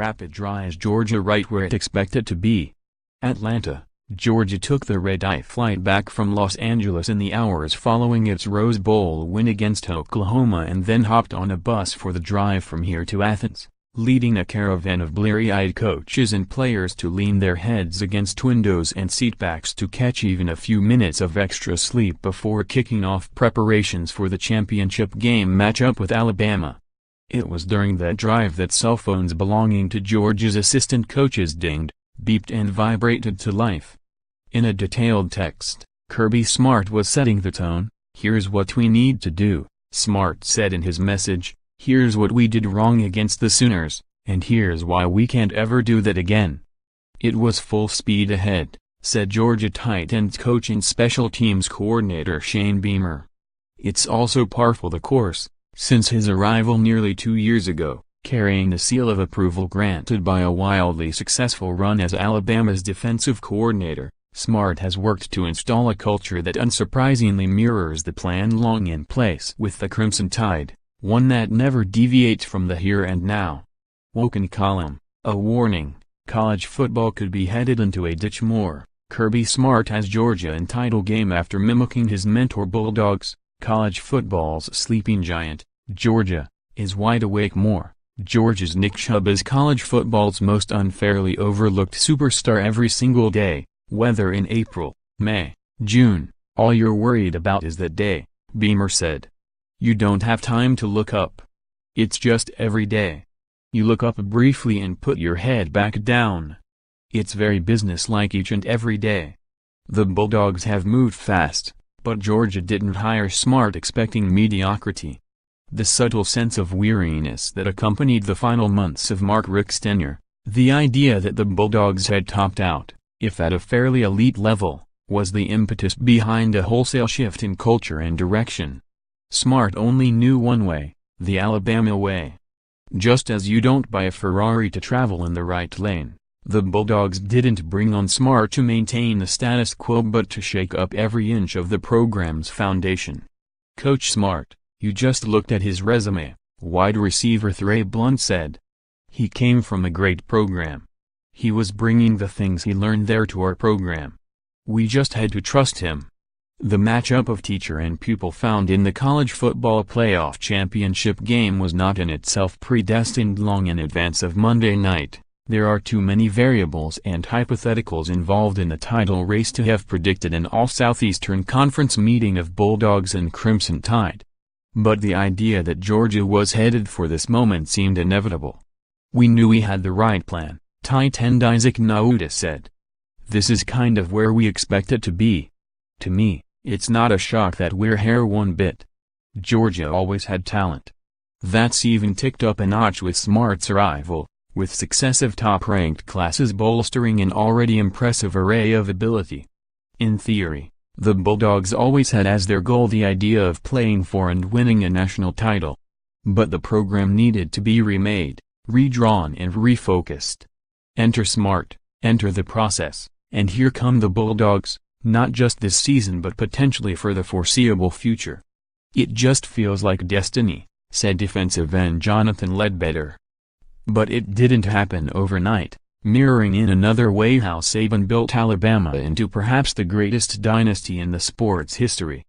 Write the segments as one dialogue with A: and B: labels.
A: rapid drives Georgia right where it expected to be. Atlanta, Georgia took the red-eye flight back from Los Angeles in the hours following its Rose Bowl win against Oklahoma and then hopped on a bus for the drive from here to Athens, leading a caravan of bleary-eyed coaches and players to lean their heads against windows and seatbacks to catch even a few minutes of extra sleep before kicking off preparations for the championship game matchup with Alabama. It was during that drive that cell phones belonging to Georgia's assistant coaches dinged, beeped and vibrated to life. In a detailed text, Kirby Smart was setting the tone. "Here's what we need to do," Smart said in his message. "Here's what we did wrong against the Sooners, and here's why we can't ever do that again." It was full speed ahead, said Georgia tight end coach and special teams coordinator Shane Beamer. It's also par for the course, since his arrival nearly 2 years ago, carrying the seal of approval granted by a wildly successful run as Alabama's defensive coordinator. Smart has worked to install a culture that unsurprisingly mirrors the plan long in place with the Crimson Tide, one that never deviates from the here and now. Woken column, a warning, college football could be headed into a ditch more. Kirby Smart has Georgia in title game after mimicking his mentor Bulldogs. College football's sleeping giant, Georgia, is wide awake more. Georgia's Nick Chubb is college football's most unfairly overlooked superstar every single day. Whether in April, May, June, all you're worried about is that day, Beamer said. You don't have time to look up. It's just every day. You look up briefly and put your head back down. It's very businesslike each and every day. The Bulldogs have moved fast, but Georgia didn't hire Smart expecting mediocrity. The subtle sense of weariness that accompanied the final months of Mark Richt's tenure, the idea that the Bulldogs had topped out, if at a fairly elite level, was the impetus behind a wholesale shift in culture and direction. Smart only knew one way, the Alabama way. Just as you don't buy a Ferrari to travel in the right lane, the Bulldogs didn't bring on Smart to maintain the status quo but to shake up every inch of the program's foundation. Coach Smart, you just looked at his resume, wide receiver Trey Blount said. He came from a great program. He was bringing the things he learned there to our program. We just had to trust him. The matchup of teacher and pupil found in the college football playoff championship game was not in itself predestined long in advance of Monday night. There are too many variables and hypotheticals involved in the title race to have predicted an all-Southeastern Conference meeting of Bulldogs and Crimson Tide. But the idea that Georgia was headed for this moment seemed inevitable. We knew we had the right plan, tight end Isaac Nauta said. This is kind of where we expect it to be. To me, it's not a shock that we're here one bit. Georgia always had talent. That's even ticked up a notch with Smart's arrival, with successive top-ranked classes bolstering an already impressive array of ability. In theory, the Bulldogs always had as their goal the idea of playing for and winning a national title. But the program needed to be remade, redrawn and refocused. Enter Smart, enter the process, and here come the Bulldogs, not just this season but potentially for the foreseeable future. It just feels like destiny, said defensive end Jonathan Ledbetter. But it didn't happen overnight, mirroring in another way how Saban built Alabama into perhaps the greatest dynasty in the sport's history.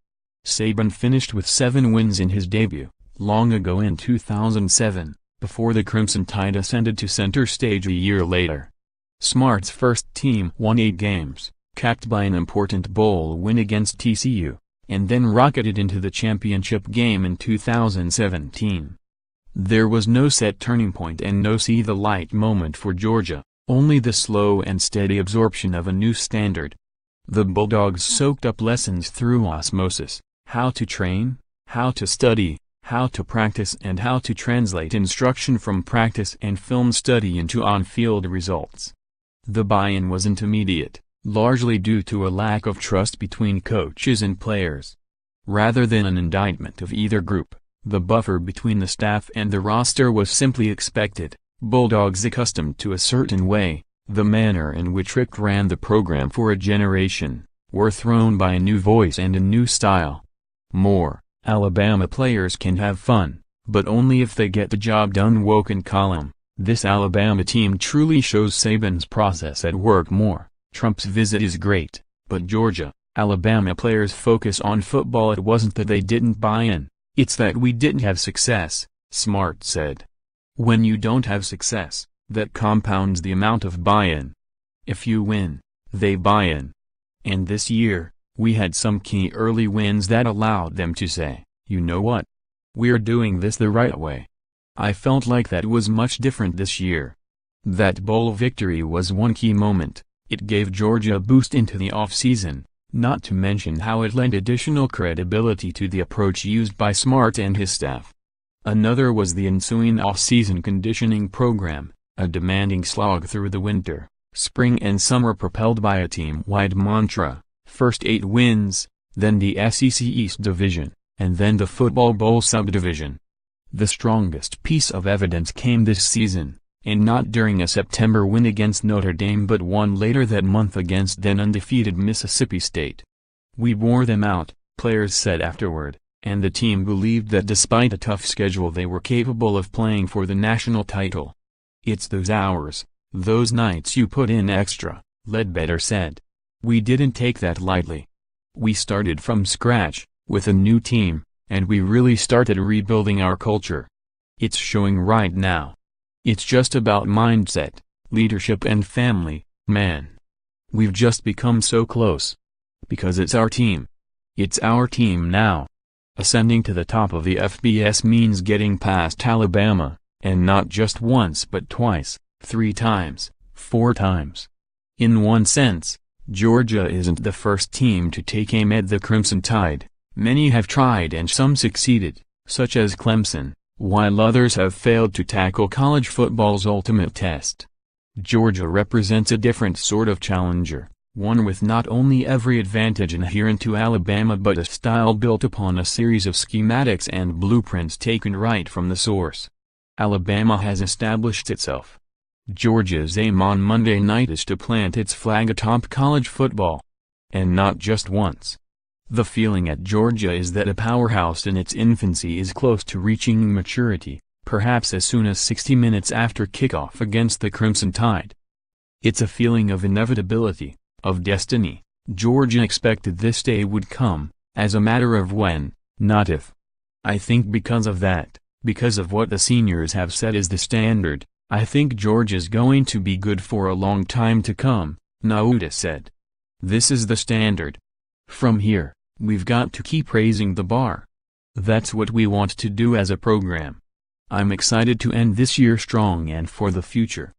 A: Saban finished with 7 wins in his debut, long ago in 2007. Before the Crimson Tide ascended to center stage a year later. Smart's first team won 8 games, capped by an important bowl win against TCU, and then rocketed into the championship game in 2017. There was no set turning point and no see-the-light moment for Georgia, only the slow and steady absorption of a new standard. The Bulldogs soaked up lessons through osmosis, how to train, how to study, how to practice and how to translate instruction from practice and film study into on-field results. The buy-in wasn't immediate, largely due to a lack of trust between coaches and players. Rather than an indictment of either group, the buffer between the staff and the roster was simply expected. Bulldogs accustomed to a certain way, the manner in which Richt ran the program for a generation, were thrown by a new voice and a new style. Alabama players can have fun, but only if they get the job done. Woken column, This Alabama team truly shows Saban's process at work more. Trump's visit is great, but Georgia, Alabama players focus on football. It wasn't that they didn't buy in, it's that we didn't have success, Smart said. When you don't have success, that compounds the amount of buy-in. If you win, they buy in. And this year, we had some key early wins that allowed them to say, you know what? We're doing this the right way. I felt like that was much different this year. That bowl victory was one key moment. It gave Georgia a boost into the offseason, not to mention how it lent additional credibility to the approach used by Smart and his staff. Another was the ensuing off-season conditioning program, a demanding slog through the winter, spring and summer propelled by a team-wide mantra, first 8 wins, then the SEC East Division, and then the Football Bowl subdivision. The strongest piece of evidence came this season, and not during a September win against Notre Dame but one later that month against then undefeated Mississippi State. We wore them out, players said afterward, and the team believed that despite a tough schedule they were capable of playing for the national title. It's those hours, those nights you put in extra, Ledbetter said. We didn't take that lightly. We started from scratch, with a new team, and we really started rebuilding our culture. It's showing right now. It's just about mindset, leadership and family, man. We've just become so close. Because it's our team. It's our team now. Ascending to the top of the FBS means getting past Alabama, and not just once but twice, 3 times, 4 times. In one sense, Georgia isn't the first team to take aim at the Crimson Tide. Many have tried and some succeeded, such as Clemson, while others have failed to tackle college football's ultimate test. Georgia represents a different sort of challenger, one with not only every advantage inherent to Alabama but a style built upon a series of schematics and blueprints taken right from the source. Alabama has established itself. Georgia's aim on Monday night is to plant its flag atop college football. And not just once. The feeling at Georgia is that a powerhouse in its infancy is close to reaching maturity, perhaps as soon as 60 minutes after kickoff against the Crimson Tide. It's a feeling of inevitability, of destiny. Georgia expected this day would come, as a matter of when, not if. I think because of that, because of what the seniors have said is the standard, I think Georgia's going to be good for a long time to come, Nauta said. This is the standard. From here, we've got to keep raising the bar. That's what we want to do as a program. I'm excited to end this year strong and for the future.